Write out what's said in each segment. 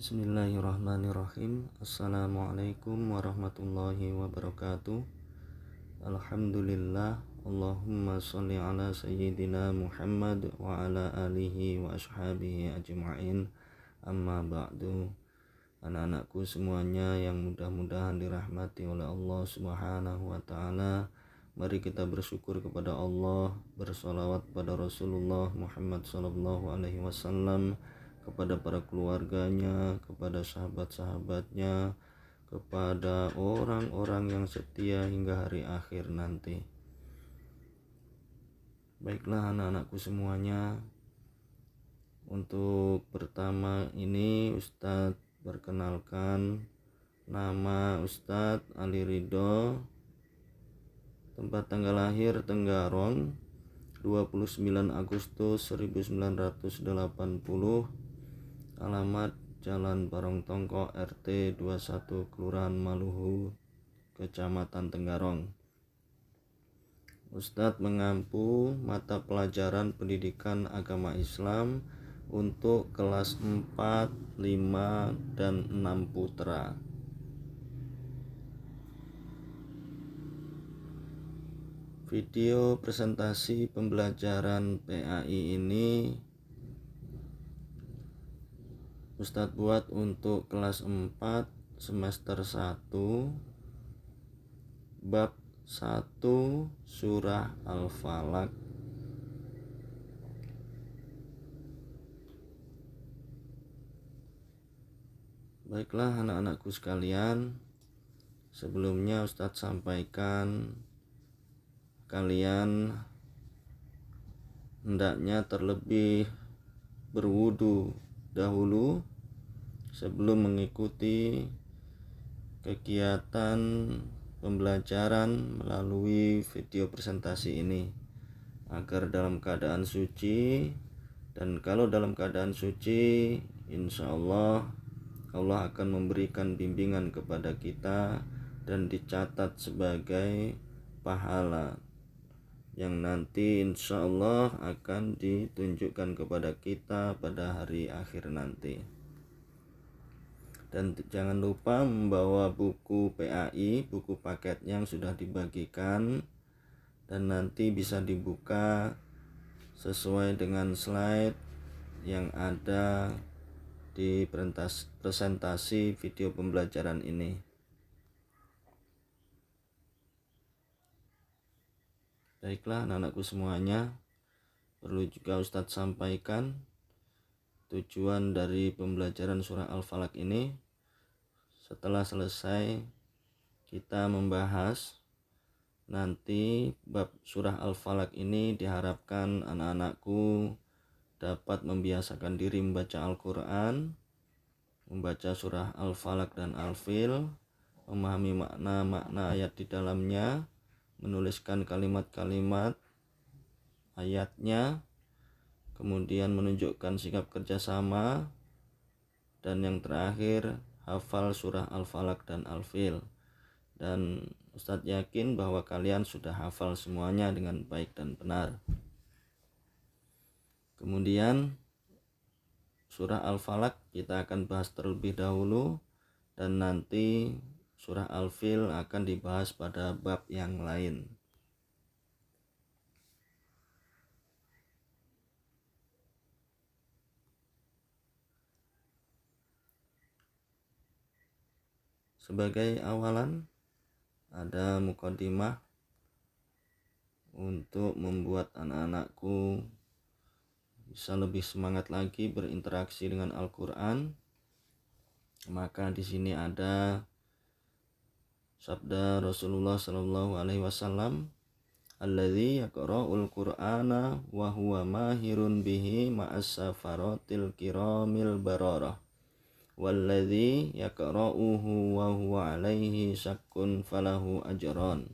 Bismillahirrahmanirrahim. Assalamualaikum warahmatullahi wabarakatuh. Alhamdulillah. Allahumma sholli ala sayyidina Muhammad wa ala alihi wa ashabihi ajma'in. Amma ba'du. Anak-anakku semuanya yang mudah-mudahan dirahmati oleh Allah Subhanahu wa ta'ala, mari kita bersyukur kepada Allah, bersolawat pada Rasulullah Muhammad sallallahu alaihi wasallam, kepada para keluarganya, kepada sahabat-sahabatnya, kepada orang-orang yang setia hingga hari akhir nanti. Baiklah anak-anakku semuanya, untuk pertama ini Ustadz perkenalkan, nama Ustadz Ali Ridho, tempat tanggal lahir Tenggarong, 29 Agustus 1980, alamat Jalan Barong Tongko RT 21 Kelurahan Maluhu, Kecamatan Tenggarong. Ustadz mengampu mata pelajaran pendidikan agama Islam untuk kelas 4, 5, dan 6 putra. Video presentasi pembelajaran PAI ini Ustadz buat untuk kelas 4 semester 1 bab 1 surah Al-Falaq. Baiklah anak-anakku sekalian, sebelumnya Ustadz sampaikan kalian hendaknya terlebih berwudu dahulu sebelum mengikuti kegiatan pembelajaran melalui video presentasi ini, agar dalam keadaan suci. Dan kalau dalam keadaan suci, insya Allah akan memberikan bimbingan kepada kita dan dicatat sebagai pahala yang nanti insya Allah akan ditunjukkan kepada kita pada hari akhir nanti. Dan jangan lupa membawa buku PAI, buku paket yang sudah dibagikan, dan nanti bisa dibuka sesuai dengan slide yang ada di presentasi video pembelajaran ini. Baiklah anak-anakku semuanya, perlu juga Ustadz sampaikan tujuan dari pembelajaran surah Al-Falaq ini. Setelah selesai kita membahas, nanti bab surah Al-Falaq ini diharapkan anak-anakku dapat membiasakan diri membaca Al-Quran, membaca surah Al-Falaq dan Al-Fil, memahami makna-makna ayat di dalamnya, menuliskan kalimat-kalimat ayatnya, kemudian menunjukkan sikap kerjasama, dan yang terakhir hafal surah Al-Falaq dan Al-Fil. Dan Ustadz yakin bahwa kalian sudah hafal semuanya dengan baik dan benar. Kemudian surah Al-Falaq kita akan bahas terlebih dahulu, dan nanti surah Al-Fil akan dibahas pada bab yang lain. Sebagai awalan, ada mukadimah untuk membuat anak-anakku bisa lebih semangat lagi berinteraksi dengan Al-Quran. Maka di sini ada sabda Rasulullah sallallahu alaihi wasallam, alladzi yaqra'ul Qur'ana wa huwa mahirun bihi ma'as safaratil kiramil bararah, walladzi yaqra'uhu wa huwa alaihi syakkun falahu ajran.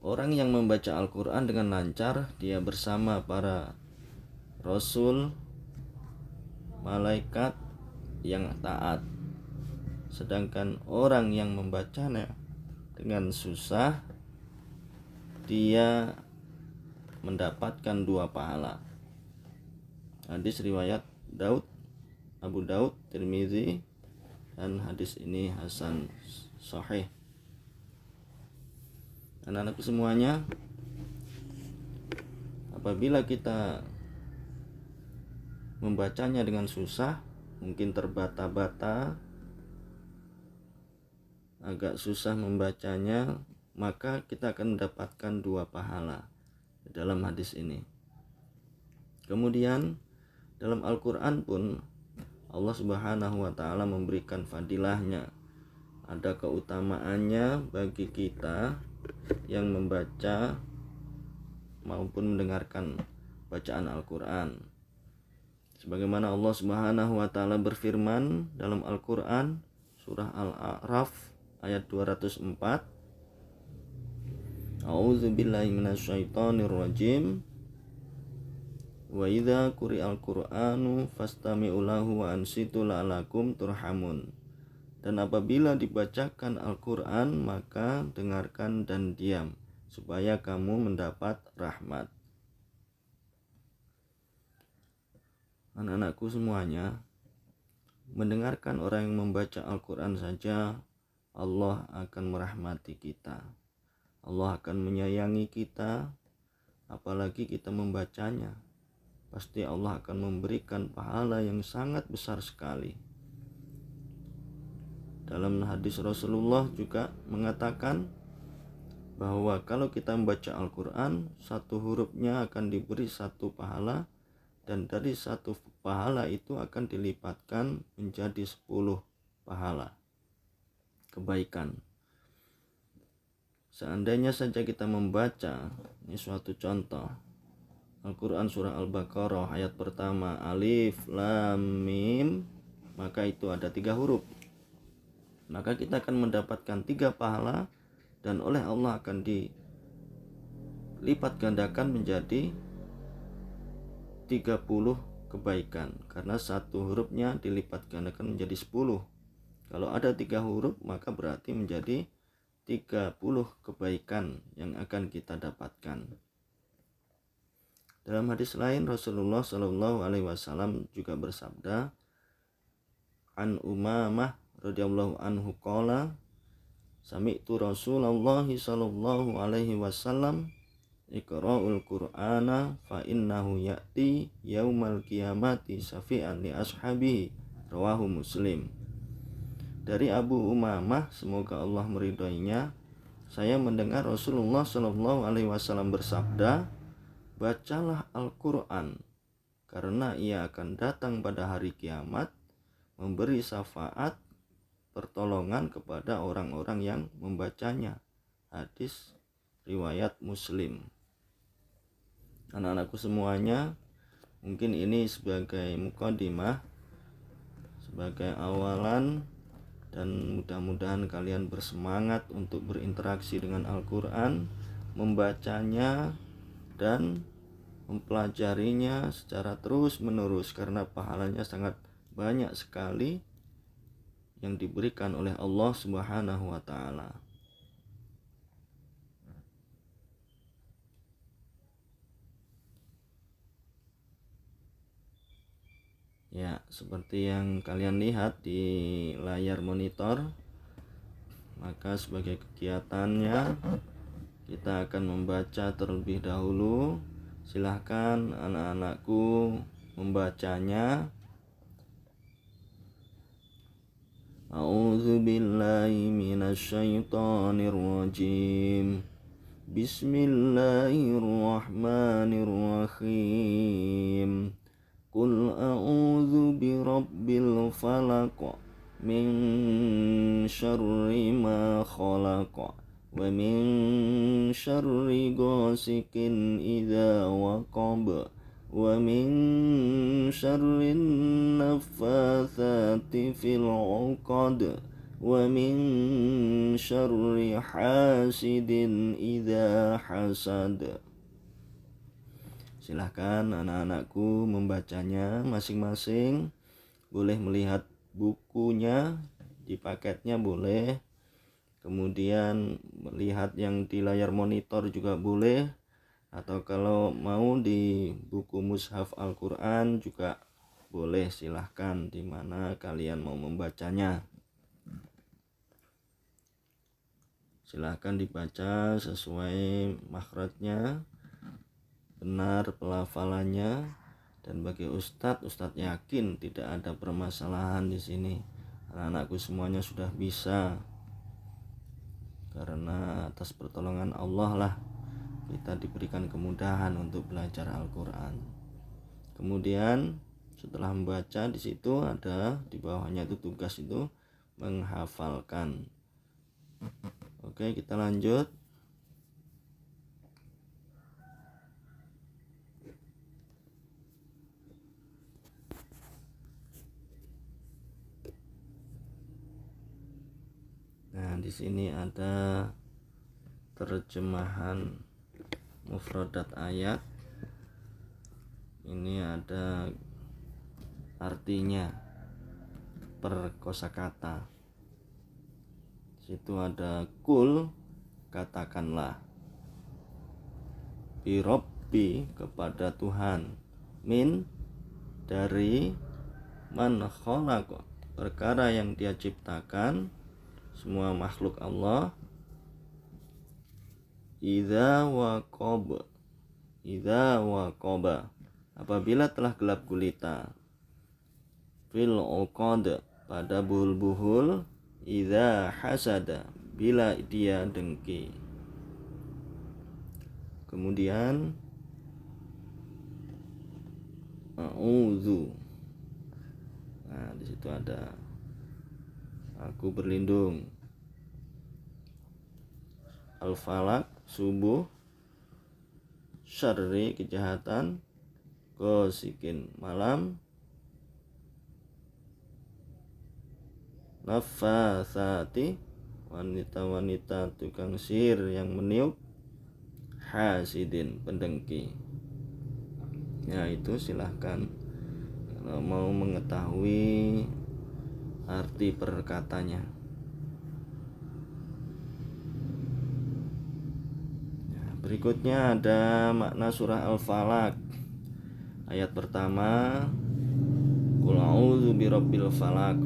Orang yang membaca Al-Quran dengan lancar, dia bersama para rasul, malaikat yang taat. Sedangkan orang yang membacanya dengan susah, dia mendapatkan 2 pahala. Hadis riwayat Daud Abu Daud, Tirmizi, dan hadis ini hasan sahih. Anak-anakku semuanya, apabila kita membacanya dengan susah, mungkin terbata-bata, agak susah membacanya, maka kita akan mendapatkan 2 pahala dalam hadis ini. Kemudian dalam Al-Quran pun Allah Subhanahu wa ta'ala memberikan fadilahnya, ada keutamaannya bagi kita yang membaca maupun mendengarkan bacaan Al-Quran. Sebagaimana Allah Subhanahu wa ta'ala berfirman dalam Al-Quran surah Al-A'raf ayat 204, A'udzu billahi minasyaitonir rajim. Wa idza quri'al Qur'anu fastami'u lahu wa ansitu la'alakum turhamun. Dan apabila dibacakan Al-Qur'an, maka dengarkan dan diam supaya kamu mendapat rahmat. Anak-anakku semuanya, mendengarkan orang yang membaca Al-Qur'an saja, Allah akan merahmati kita. Allah akan menyayangi kita, apalagi kita membacanya. Pasti Allah akan memberikan pahala yang sangat besar sekali. Dalam hadis Rasulullah juga mengatakan bahwa kalau kita membaca Al-Quran, 1 hurufnya akan diberi 1 pahala, dan dari 1 pahala itu akan dilipatkan menjadi 10 pahala kebaikan. Seandainya saja kita membaca, ini suatu contoh, Al-Quran surah Al-Baqarah ayat pertama Alif Lam Mim, maka itu ada 3 huruf. Maka kita akan mendapatkan 3 pahala, dan oleh Allah akan dilipat gandakan menjadi 30 kebaikan, karena 1 hurufnya dilipat gandakan menjadi 10. Kalau ada 3 huruf, maka berarti menjadi 30 kebaikan yang akan kita dapatkan. Dalam hadis lain Rasulullah SAW juga bersabda, An Umamah radhiyallahu anhu qala, sami'tu Rasulullah sallallahu alaihi wasallam iqra'ul Qur'ana fa innahu ya'ti yaumal qiyamati syafi'an li ashabihi, rawahu Muslim. Dari Abu Umamah, semoga Allah meridhoinya, saya mendengar Rasulullah sallallahu alaihi wasallam bersabda, bacalah Al-Quran, karena ia akan datang pada hari kiamat memberi syafaat pertolongan kepada orang-orang yang membacanya. Hadis riwayat Muslim. Anak-anakku semuanya, mungkin ini sebagai mukadimah, sebagai awalan, dan mudah-mudahan kalian bersemangat untuk berinteraksi dengan Al-Quran, membacanya dan mempelajarinya secara terus-menerus, karena pahalanya sangat banyak sekali yang diberikan oleh Allah Subhanahu wa ta'ala. Ya, seperti yang kalian lihat di layar monitor, maka sebagai kegiatannya kita akan membaca terlebih dahulu. Silahkan anak-anakku membacanya. A'udzu billahi minasyaitonir rajim. Bismillahirrahmanirrahim. Qul a'udzu birabbil falaq min syarri ma khalaq wa min syarri ghasikin idza waqab wa min syarri naffatsati fil 'uqad wa min syarri hasidin idza hasad. Silahkan anak-anakku membacanya masing-masing. Boleh melihat bukunya di paketnya, boleh. Kemudian melihat yang di layar monitor juga boleh. Atau kalau mau di buku mushaf Al-Quran juga boleh, silahkan di mana kalian mau membacanya. Silahkan dibaca sesuai makhrajnya, benar pelafalannya, dan bagi Ustadz yakin tidak ada permasalahan di sini. Anak-anakku semuanya sudah bisa, karena atas pertolongan Allah lah kita diberikan kemudahan untuk belajar Al-Quran. Kemudian setelah membaca, di situ ada di bawahnya itu tugas itu menghafalkan. Oke, kita lanjut. Nah, di sini ada terjemahan mufradat ayat. Ini ada artinya per kosakata. Situ ada kul, katakanlah, birobbi, kepada Tuhan, min, dari, man khalaq, perkara yang Dia ciptakan, semua makhluk Allah, idza waqaba, apabila telah gelap gulita, fil uqad, pada buhul-buhul, idza hasada, bila dia dengki. Kemudian a'udzu, nah di situ ada aku berlindung. Al-falak, subuh, syarri, kejahatan, qasikin, malam, nafasati, wanita-wanita tukang sihir yang meniup, hasidin, pendengki. Ya, itu silahkan kalau mau mengetahui arti perkatanya. Berikutnya ada makna surah Al-Falaq. Ayat pertama, qul a'udzu birabbil falaq.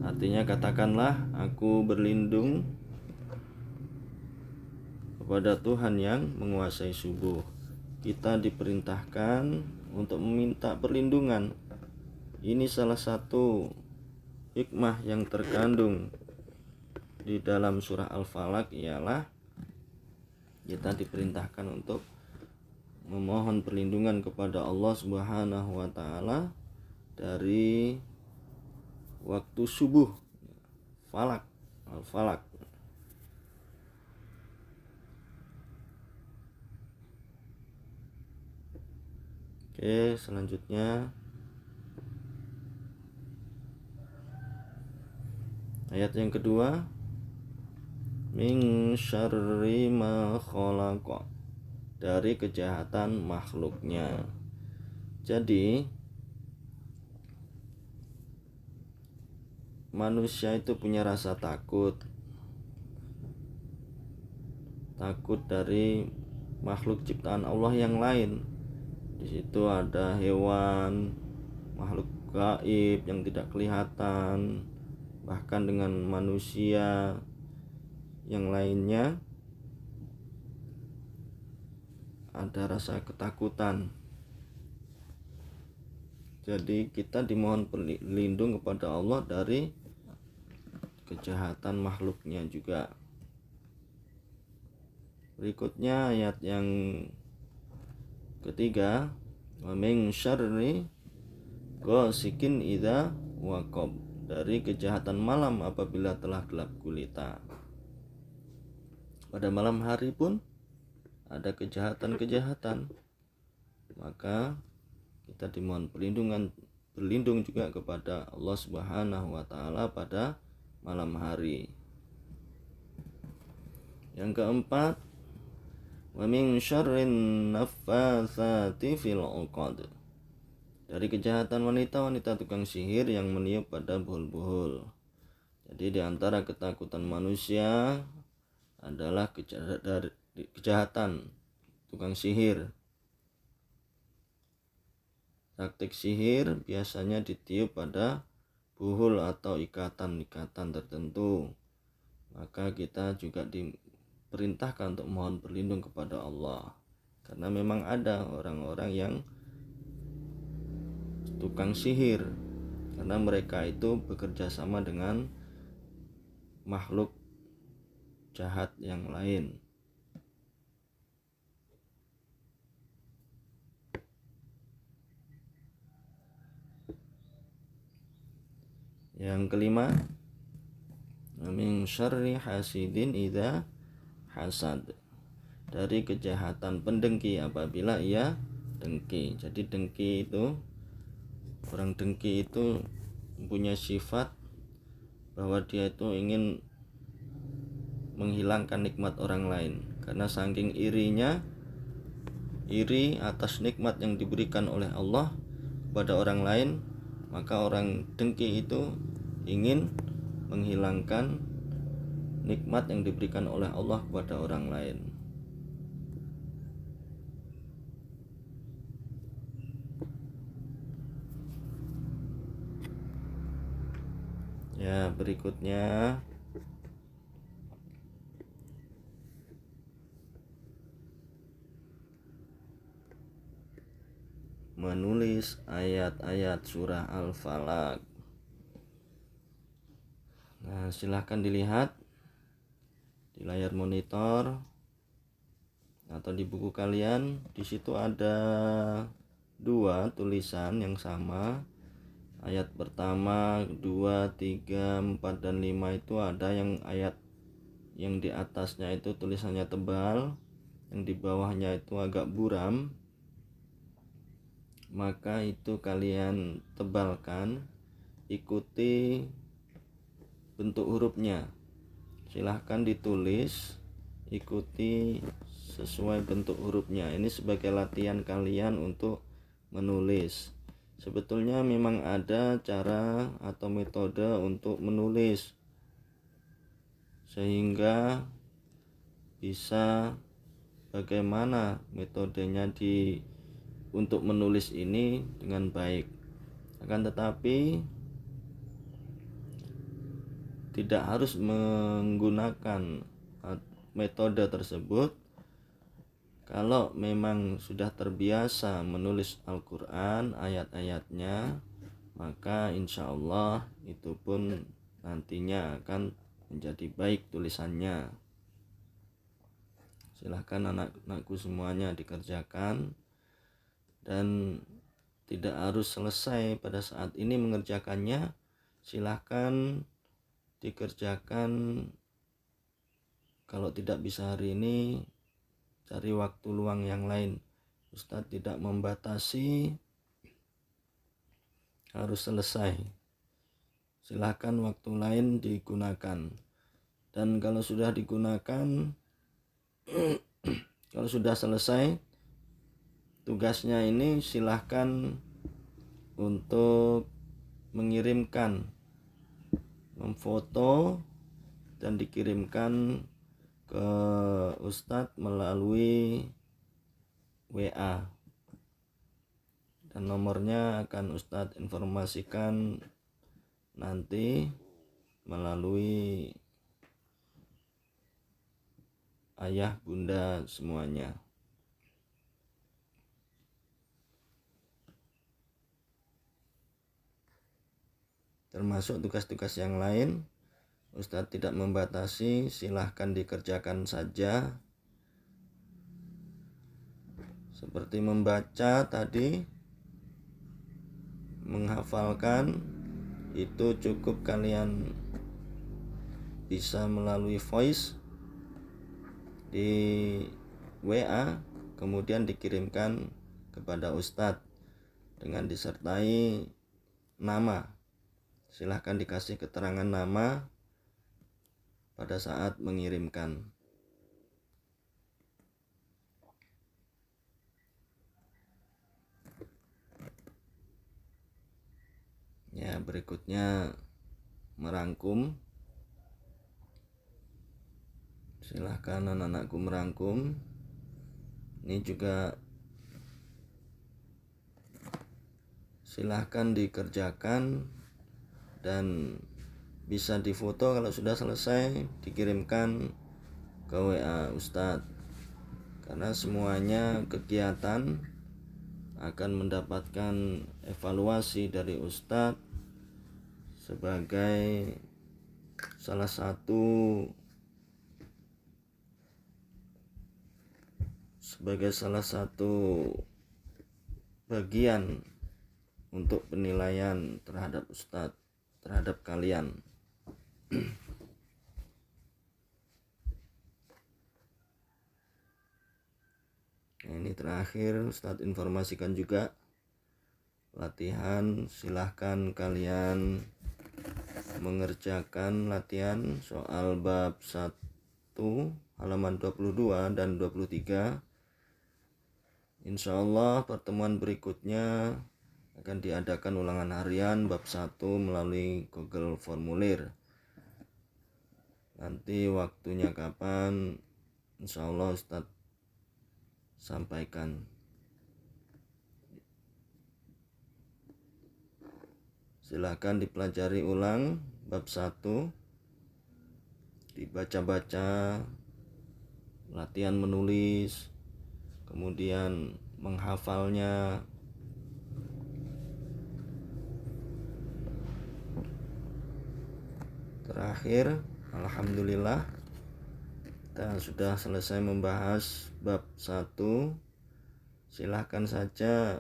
Artinya, katakanlah aku berlindung kepada Tuhan yang menguasai subuh. Kita diperintahkan untuk meminta perlindungan. Ini salah satu hikmah yang terkandung di dalam surah Al-Falaq, ialah kita diperintahkan untuk memohon perlindungan kepada Allah Subhanahu wa taala dari waktu subuh, falak, Al-Falaq. Oke, selanjutnya ayat yang kedua, min syarri ma khalaqa, dari kejahatan makhluknya. Jadi manusia itu punya rasa takut dari makhluk ciptaan Allah yang lain. Di situ ada hewan, makhluk gaib yang tidak kelihatan, bahkan dengan manusia yang lainnya ada rasa ketakutan. Jadi kita dimohon perlindung kepada Allah dari kejahatan makhluknya juga. Berikutnya ayat yang ketiga, wa min syarri ghasikin idza waqab, dari kejahatan malam apabila telah gelap gulita. Pada malam hari pun ada kejahatan-kejahatan, maka kita dimohon berlindung juga kepada Allah Subhanahu wa taala pada malam hari. Yang keempat, wa min syarrin naffatsati fil 'uqad, dari kejahatan wanita-wanita tukang sihir yang meniup pada buhul-buhul. Jadi di antara ketakutan manusia adalah kejahatan tukang sihir. Praktik sihir biasanya ditiup pada buhul atau ikatan-ikatan tertentu. Maka kita juga diperintahkan untuk mohon berlindung kepada Allah. Karena memang ada orang-orang yang tukang sihir, karena mereka itu bekerja sama dengan makhluk jahat yang lain. Yang kelima, min syarri hasidin idza hasad, dari kejahatan pendengki apabila ia dengki. Jadi dengki itu, orang dengki itu mempunyai sifat bahwa dia itu ingin menghilangkan nikmat orang lain. Karena saking irinya, iri atas nikmat yang diberikan oleh Allah kepada orang lain, maka orang dengki itu ingin menghilangkan nikmat yang diberikan oleh Allah kepada orang lain. Ya, berikutnya menulis ayat-ayat surah Al-Falaq. Nah, silahkan dilihat di layar monitor atau di buku kalian. Di situ ada dua tulisan yang sama. Ayat pertama, 2, 3, 4, dan 5 itu ada yang ayat yang di atasnya itu tulisannya tebal, yang di bawahnya itu agak buram. Maka itu kalian tebalkan, ikuti bentuk hurufnya. Silahkan ditulis, ikuti sesuai bentuk hurufnya. Ini sebagai latihan kalian untuk menulis. Sebetulnya memang ada cara atau metode untuk menulis, sehingga bisa bagaimana metodenya untuk menulis ini dengan baik. Akan tetapi tidak harus menggunakan metode tersebut. Kalau memang sudah terbiasa menulis Al-Quran, ayat-ayatnya, maka insya Allah itu pun nantinya akan menjadi baik tulisannya. Silahkan anak-anakku semuanya dikerjakan, dan tidak harus selesai pada saat ini mengerjakannya. Silahkan dikerjakan. Kalau tidak bisa hari ini, cari waktu luang yang lain. Ustadz tidak membatasi harus selesai. Silahkan waktu lain digunakan. Dan kalau sudah digunakan, kalau sudah selesai tugasnya ini, silahkan untuk mengirimkan, memfoto dan dikirimkan ke Ustadz melalui WA, dan nomornya akan Ustadz informasikan nanti melalui ayah bunda semuanya. Termasuk tugas-tugas yang lain, Ustadz tidak membatasi, silahkan dikerjakan saja. Seperti membaca tadi, menghafalkan, itu cukup kalian bisa melalui voice di WA, kemudian dikirimkan kepada Ustadz dengan disertai nama. Silahkan dikasih keterangan nama pada saat mengirimkan. Ya, berikutnya merangkum. Silahkan anak-anakku merangkum. Ini juga silahkan dikerjakan dan bisa difoto kalau sudah selesai, dikirimkan ke WA Ustadz, karena semuanya kegiatan akan mendapatkan evaluasi dari Ustadz sebagai salah satu bagian untuk penilaian terhadap Ustadz, terhadap kalian. Nah, ini terakhir Ustadz informasikan juga latihan, silahkan kalian mengerjakan latihan soal bab 1 halaman 22 dan 23. Insya Allah pertemuan berikutnya akan diadakan ulangan harian bab 1 melalui Google Formulir. Nanti waktunya kapan, insya Allah Ustadz sampaikan. Silakan dipelajari ulang bab 1, dibaca-baca, latihan menulis, kemudian menghafalnya. Terakhir, alhamdulillah kita sudah selesai membahas bab 1. Silahkan saja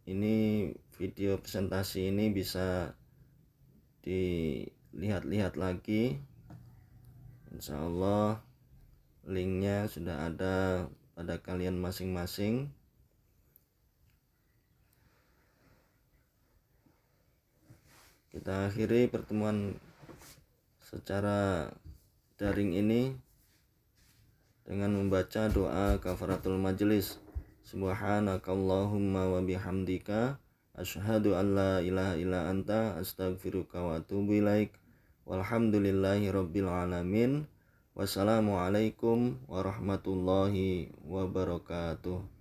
ini video presentasi ini bisa dilihat-lihat lagi. Insya Allah linknya sudah ada pada kalian masing-masing. Kita akhiri pertemuan secara daring ini dengan membaca doa kafaratul majelis. Subhanakallahumma wa bihamdika asyhadu an la ilaha illa anta astaghfiruka wa atubu ilaik. Walhamdulillahi rabbil alamin. Wassalamualaikum warahmatullahi wabarakatuh.